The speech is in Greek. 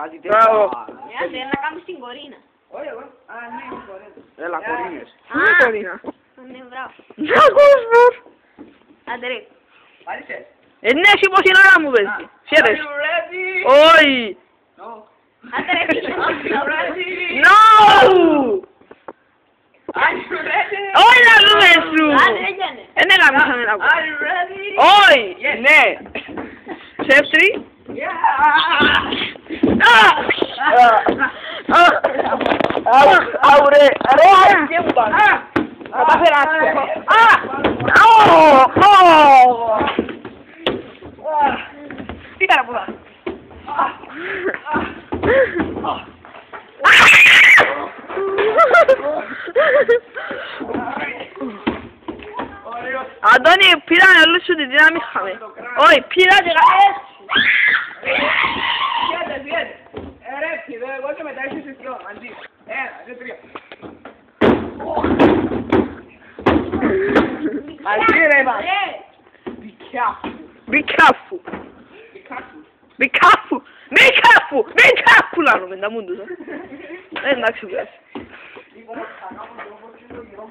Κάτι τέτοιο. Άντε, να κάνουμε στην Κορίνα. Όχι, εγώ. Α, ναι, κορίνα. Έλα, Α. κορίνες. Πού είναι η Κορίνα? Ναι, μπράβο. Να κόσμος. Άντε ρε. Πάλισες. Ναι, εσύ πως είναι ώρα μου παίζει. Ξέρεις. Are you ready? Όχι. No. Άντε ρε φίλε. Are you ready? No. Are you ready? Όχι να δούμε σου. Άντε ρε γιάνε. Δεν έκαμε να πω. Are you ready? Όχι. Yes. Ναι. Σέφτρι. Yeah. Αουρέ. Ρε, και μου πάνε. Θα τα φεράσω. Τι κάνα πουλά. Αντώνη, πήραν όλους σου τη δύναμη χάμε. Όχι, πήραν και κάνες. Φιέτε. Ρε, πηδώ εγώ και μετά έχεις εσύ δυο, μαζί. 1, 2, 3. Μαζί ρε μας. Be careful. Be careful. Be careful. Be careful. Be careful. Be careful. Λάρω με τα μούντους. Εντάξει, πλάς. Λοιπόν, θα κάνω το όποιο γύρω.